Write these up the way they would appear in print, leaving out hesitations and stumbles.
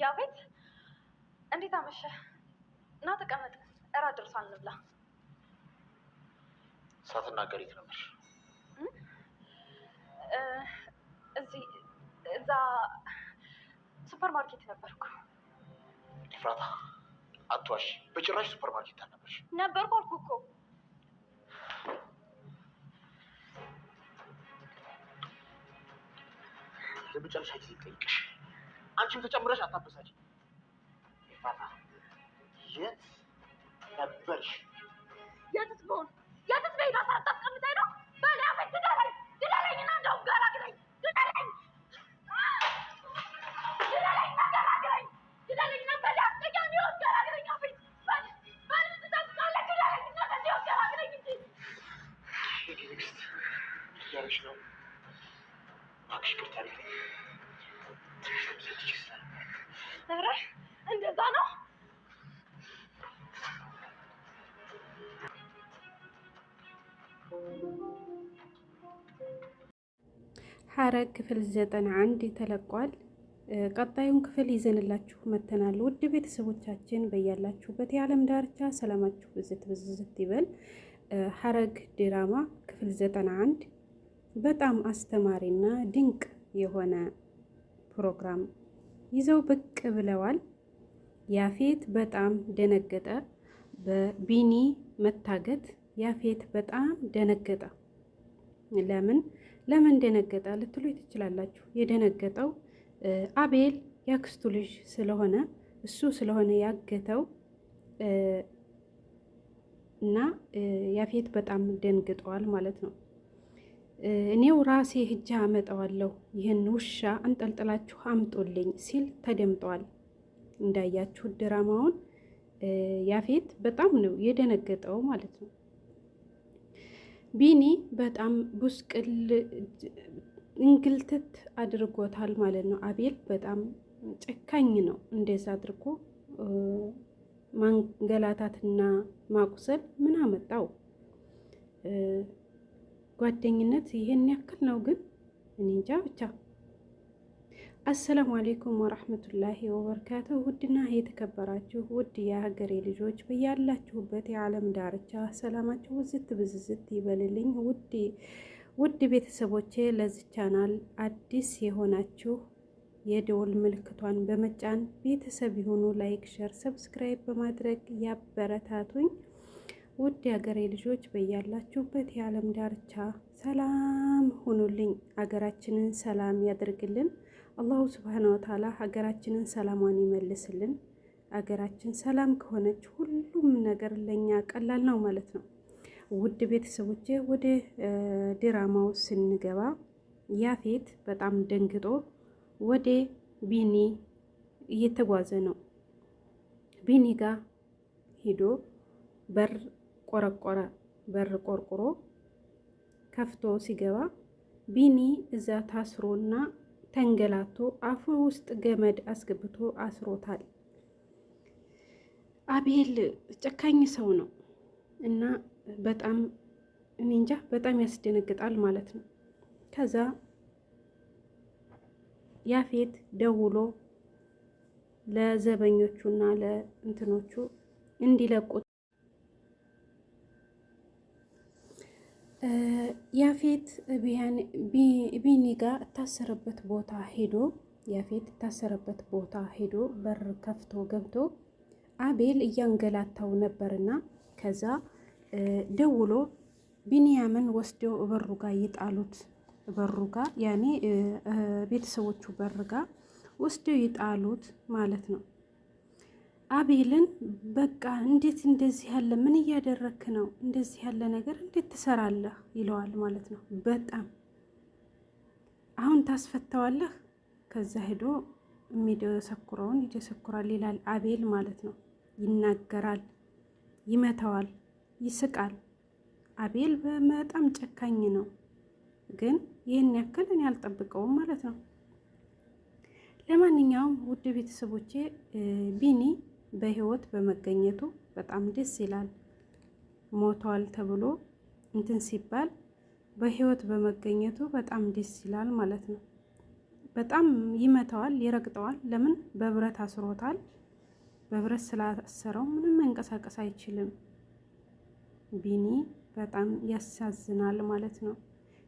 ያቤት እንዴት አመሸ? ና ተቀመጥ፣ እራት ደርሷል እንብላ። ሳትናገሪ የት ነበርሽ? እዛ ሱፐር ማርኬት ነበርኩ። ኤፍራታ አትዋሺ፣ በጭራሽ ሱፐር ማርኬት አልነበርሽ። ነበርኩ አልኩ እኮ። ለመጨረሻ ጊዜ ጠይቅሽ፣ አንቺም ተጨምረሽ አታበሳጭ። ኤፍራታ የት ነበርሽ? የትስ ብሆን የትስ በሄዳ ሳታስቀምጠኝ ነው? በሊያ ቤት ግደለኝ፣ ግደለኝና እንደውም ገላግለኝ፣ ግደለኝ፣ ግደለኝና ገላግለኝ፣ ግደለኝና በሊያ አስቀያሚ ህይወት ገላግለኝ። ቤት በል ትጠብቃለህ? ግደለኝና ከዚህ ህይወት ገላግለኝ እንጂ። ንግስት እያለሽ ነው? እባክሽ ይቅርታ አድርጊልኝ። ትንሽ ልብሰት ይችላል። ኧረ እንደዛ ነው። ሐረግ ክፍል 91 ተለቋል። ቀጣዩን ክፍል ይዘንላችሁ መተናል። ውድ ቤተሰቦቻችን በያላችሁበት የዓለም ዳርቻ ሰላማችሁ ብዝት ይበል። ሐረግ ድራማ ክፍል 91 በጣም አስተማሪና ድንቅ የሆነ ፕሮግራም ይዘው ብቅ ብለዋል። ያፌት በጣም ደነገጠ። በቢኒ መታገት ያፌት በጣም ደነገጠ። ለምን ደነገጠ ልትሉ ትችላላችሁ። የደነገጠው አቤል ያክስቱ ልጅ ስለሆነ እሱ ስለሆነ ያገተው እና ያፌት በጣም ደንግጠዋል ማለት ነው። እኔው ራሴ ሂጃ አመጣዋለሁ፣ ይህን ውሻ አንጠልጥላችሁ አምጦልኝ ሲል ተደምጠዋል። እንዳያችሁ ድራማውን ያፌት በጣም ነው የደነገጠው ማለት ነው። ቢኒ በጣም ቡስቅል እንግልትት አድርጎታል ማለት ነው። አቤል በጣም ጨካኝ ነው። እንደዛ አድርጎ ማንገላታትና ማቁሰል ምን አመጣው? ጓደኝነት ይሄን ያክል ነው? ግን እኔ እንጃ ብቻ። አሰላሙ አሌይኩም ወራህመቱላሂ ወበረካቱሁ። ውድና የተከበራችሁ ውድ የሀገሬ ልጆች በያላችሁበት የዓለም ዳርቻ ሰላማችሁ ውዝት ብዝዝት ይበልልኝ። ውድ ቤተሰቦቼ ለዚህ ቻናል አዲስ የሆናችሁ የደወል ምልክቷን በመጫን ቤተሰብ የሆኑ ላይክ፣ ሸር፣ ሰብስክራይብ በማድረግ ያበረታቱኝ። ውድ የሀገሬ ልጆች በያላችሁበት የዓለም ዳርቻ ሰላም ሁኑልኝ። ሀገራችንን ሰላም ያደርግልን። አላሁ ስብሓነ ወተዓላ ሀገራችንን ሰላሟን ይመልስልን። ሀገራችን ሰላም ከሆነች ሁሉም ነገር ለኛ ቀላል ነው ማለት ነው። ውድ ቤተሰቦቼ ወደ ድራማው ስንገባ ያፌት በጣም ደንግጦ ወደ ቢኒ እየተጓዘ ነው። ቢኒ ጋር ሄዶ በር ቆረቆረ። በር ቆርቁሮ ከፍቶ ሲገባ ቢኒ እዛ ታስሮና ተንገላቶ አፉ ውስጥ ገመድ አስገብቶ አስሮታል። አቤል ጨካኝ ሰው ነው እና በጣም እኔ እንጃ በጣም ያስደነግጣል ማለት ነው። ከዛ ያፌት ደውሎ ለዘበኞቹና ለእንትኖቹ እንዲለቁት ያፌት ቢኒ ጋር እታሰረበት ቦታ ሄዶ በር ከፍቶ ገብቶ አቤል እያንገላታው ነበርና ከዛ ደውሎ ቢኒያምን ወስደው በሩ ጋር ይጣሉት። በሩ ጋር ያኔ ቤተሰቦቹ በር ጋር ወስደው ይጣሉት ማለት ነው። አቤልን በቃ እንዴት እንደዚህ ያለ ምን እያደረክ ነው? እንደዚህ ያለ ነገር እንዴት ትሰራለህ? ይለዋል ማለት ነው። በጣም አሁን ታስፈታዋለህ። ከዛ ሄዶ የሚደሰኩረውን ይደሰኩራል ይላል አቤል ማለት ነው። ይናገራል፣ ይመታዋል፣ ይስቃል። አቤል በጣም ጨካኝ ነው፣ ግን ይህን ያክል እኔ አልጠብቀውም ማለት ነው። ለማንኛውም ውድ ቤተሰቦቼ ቢኒ በህይወት በመገኘቱ በጣም ደስ ይላል። ሞቷል ተብሎ እንትን ሲባል በህይወት በመገኘቱ በጣም ደስ ይላል ማለት ነው። በጣም ይመታዋል፣ ይረግጠዋል። ለምን? በብረት አስሮታል። በብረት ስላሰረው ምንም መንቀሳቀስ አይችልም። ቢኒ በጣም ያሳዝናል ማለት ነው።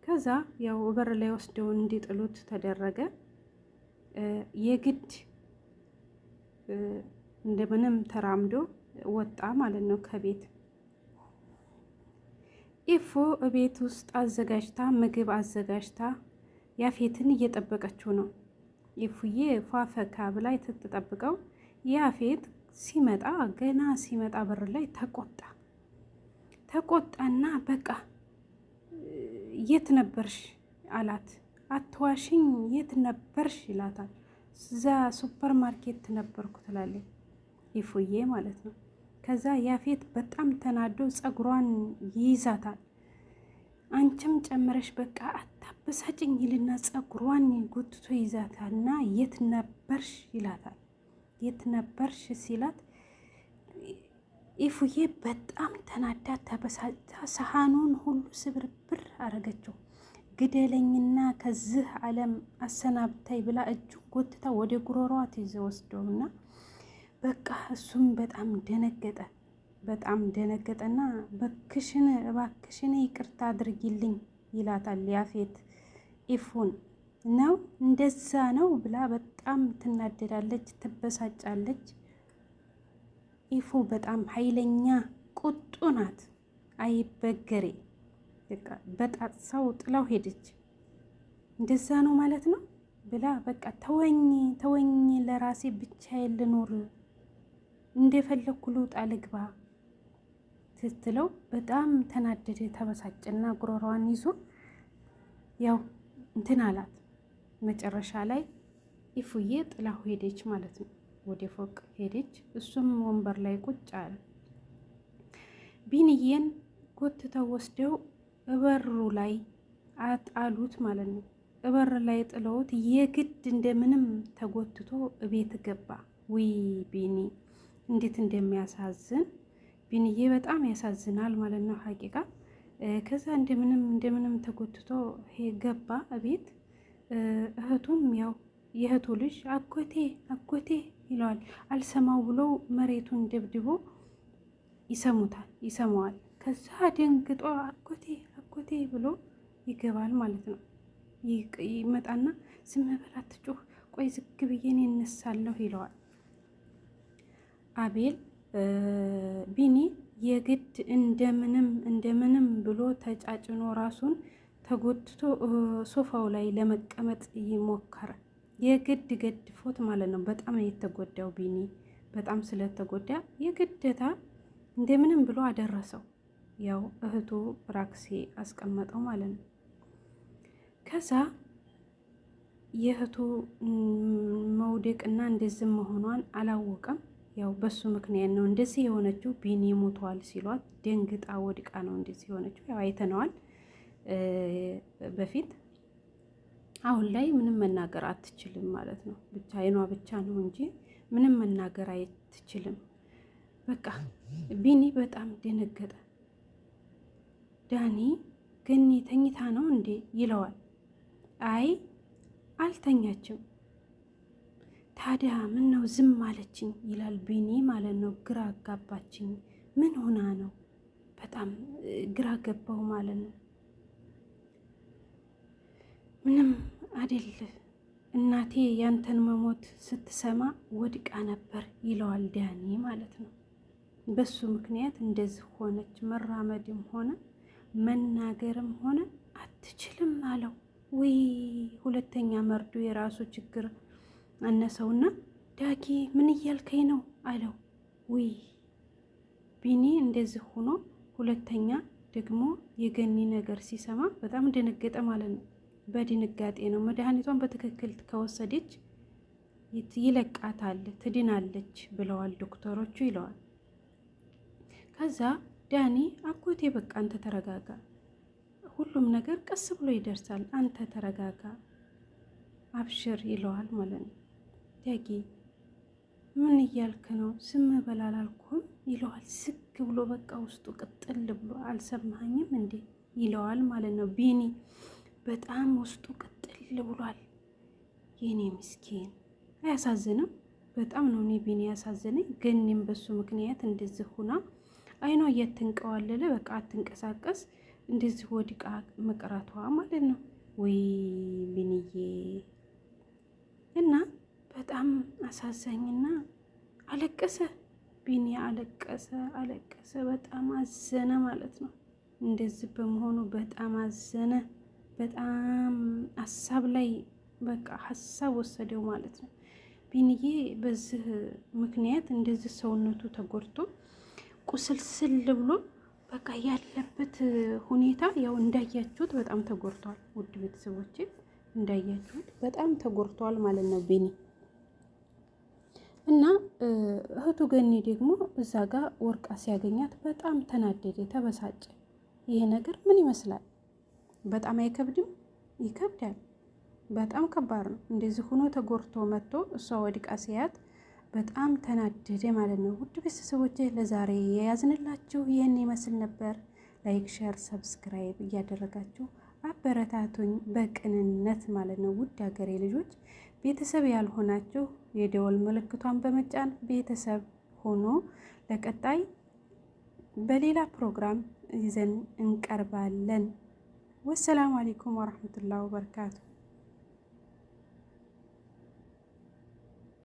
ከዛ ያው በር ላይ ወስደው እንዲጥሉት ተደረገ። የግድ እንደምንም ተራምዶ ወጣ ማለት ነው ከቤት። ኢፎ ቤት ውስጥ አዘጋጅታ ምግብ አዘጋጅታ ያፌትን እየጠበቀችው ነው። ኢፉዬ ፏፈካ ብላ ትጠብቀው። ያፌት ሲመጣ ገና ሲመጣ በር ላይ ተቆጣና በቃ የት ነበርሽ አላት። አትዋሽኝ የት ነበርሽ ይላታል። እዛ ሱፐር ማርኬት ነበርኩ ትላለች ኢፉዬ ማለት ነው። ከዛ ያፌት በጣም ተናዶ ጸጉሯን ይይዛታል። አንቺም ጨምረሽ በቃ አታበሳጭኝ ይልና ጸጉሯን ጎትቶ ይዛታልና የት ነበርሽ ይላታል። የት ነበርሽ ሲላት ኢፉዬ በጣም ተናዳ ተበሳጭታ ሰሃኑን ሁሉ ስብርብር አረገችው። ግደለኝና ከዚህ ዓለም አሰናብታይ ብላ እጁን ጎትታ ወደ ጉሮሯ ትወስደውና በቃ እሱም በጣም ደነገጠና እባክሽን ይቅርታ አድርጊልኝ ይላታል ያፌት። ኢፉን ነው እንደዛ ነው ብላ በጣም ትናደዳለች፣ ትበሳጫለች። ኢፉ በጣም ኃይለኛ ቁጡ ናት፣ አይበገሬ። በጣት ሰው ጥላው ሄደች። እንደዛ ነው ማለት ነው ብላ በቃ ተወኝ ለራሴ ብቻዬን ልኖር እንደፈለኩ ልውጣ ልግባ ስትለው በጣም ተናደደ፣ ተበሳጨና ጉሮሯን ይዞ ያው እንትን አላት። መጨረሻ ላይ ኢፉዬ ጥላው ሄደች ማለት ነው። ወደ ፎቅ ሄደች። እሱም ወንበር ላይ ቁጭ አለ። ቢንዬን ጎትተው ወስደው በሩ ላይ አጣሉት ማለት ነው። በር ላይ ጥለውት የግድ እንደምንም ተጎትቶ እቤት ገባ። ውይ ቢኒ እንዴት እንደሚያሳዝን! ቢንዬ በጣም ያሳዝናል ማለት ነው ሀቂቃ። ከዛ እንደምንም ተጎትቶ ገባ እቤት። እህቱም ያው የእህቱ ልጅ አጎቴ ይለዋል። አልሰማው ብሎ መሬቱን ደብድቦ ይሰማዋል። ከዛ ደንግጦ አጎቴ ብሎ ይገባል ማለት ነው። ይመጣና ዝም በል አትጩህ፣ ቆይ ዝግ ብዬ እኔ እነሳለሁ ይለዋል። አቤል ቢኒ የግድ እንደምንም ብሎ ተጫጭኖ ራሱን ተጎትቶ ሶፋው ላይ ለመቀመጥ ይሞከረ። የግድ ገድፎት ማለት ነው። በጣም ነው የተጎዳው ቢኒ። በጣም ስለተጎዳ የግደታ እንደምንም ብሎ አደረሰው። ያው እህቱ ራክሴ አስቀመጠው ማለት ነው። ከዛ የእህቱ መውደቅና እንደዚህ መሆኗን አላወቀም። ያው በሱ ምክንያት ነው እንደዚህ የሆነችው። ቢኒ ሞቷል ሲሏት ደንግጣ ወድቃ ነው እንደዚህ የሆነችው። ያው አይተነዋል በፊት። አሁን ላይ ምንም መናገር አትችልም ማለት ነው። ብቻ አይኗ ብቻ ነው እንጂ ምንም መናገር አትችልም። በቃ ቢኒ በጣም ደነገጠ። ዳኒ ገኒ ተኝታ ነው እንዴ ይለዋል። አይ አልተኛችም። ታዲያ ምን ነው ዝም አለችኝ ይላል ቢኒ ማለት ነው። ግራ አጋባችኝ። ምን ሆና ነው? በጣም ግራ ገባው ማለት ነው። ምንም አይደል እናቴ ያንተን መሞት ስትሰማ ወድቃ ነበር ይለዋል ዳኒ ማለት ነው። በሱ ምክንያት እንደዚህ ሆነች። መራመድም ሆነ መናገርም ሆነ አትችልም አለው። ወይ ሁለተኛ መርዶ የራሱ ችግር አነሰውና ዳጊ ምን እያልከኝ ነው አለው። ወይ ቢኒ እንደዚህ ሆኖ ሁለተኛ ደግሞ የገኒ ነገር ሲሰማ በጣም ደነገጠ ማለት ነው። በድንጋጤ ነው። መድኃኒቷን በትክክል ከወሰደች ይለቃታል፣ ትድናለች ብለዋል ዶክተሮቹ ይለዋል። ከዛ ዳኒ አጎቴ በቃ አንተ ተረጋጋ፣ ሁሉም ነገር ቀስ ብሎ ይደርሳል፣ አንተ ተረጋጋ፣ አብሽር ይለዋል ማለት ነው። ዳጊ ምን እያልክ ነው? ዝም በል አላልኩም ይለዋል። ዝግ ብሎ በቃ ውስጡ ቅጥል ብሎ አልሰማኸኝም እንዴ ይለዋል ማለት ነው። ቢኒ በጣም ውስጡ ቅጥል ብሏል። የኔ ምስኪን አያሳዝንም? በጣም ነው እኔ ቢኒ ያሳዝነኝ። ገኒም በሱ ምክንያት እንደዚህ ሁና አይኗ እያትንቀዋለለ በቃ አትንቀሳቀስ እንደዚህ ወድቃ መቅረቷ ማለት ነው። ወይ ቢኒዬ እና በጣም አሳዛኝና አለቀሰ። ቢኒ አለቀሰ፣ በጣም አዘነ ማለት ነው። እንደዚህ በመሆኑ በጣም አዘነ። በጣም ሀሳብ ላይ በቃ ሀሳብ ወሰደው ማለት ነው። ቢኒዬ በዚህ ምክንያት እንደዚህ ሰውነቱ ተጎድቶ ቁስልስል ብሎ በቃ ያለበት ሁኔታ ያው እንዳያችሁት በጣም ተጎድቷል። ውድ ቤተሰቦቼ እንዳያችሁት በጣም ተጎድቷል ማለት ነው ቢኒ እና እህቱ ገኒ ደግሞ እዛ ጋር ወርቃ ሲያገኛት በጣም ተናደደ፣ ተበሳጨ። ይሄ ነገር ምን ይመስላል? በጣም አይከብድም? ይከብዳል። በጣም ከባድ ነው። እንደዚህ ሆኖ ተጎድቶ መጥቶ እሷ ወድቃ ሲያት በጣም ተናደደ ማለት ነው። ውድ ቤተሰቦቼ ለዛሬ የያዝንላችሁ ይህን ይመስል ነበር። ላይክ፣ ሼር፣ ሰብስክራይብ እያደረጋችሁ አበረታቱኝ በቅንነት ማለት ነው። ውድ ሀገሬ ልጆች ቤተሰብ ያልሆናችሁ የደወል ምልክቷን በመጫን ቤተሰብ ሆኖ ለቀጣይ በሌላ ፕሮግራም ይዘን እንቀርባለን። ወሰላሙ አለይኩም ወራህመቱላሂ ወበረካቱ።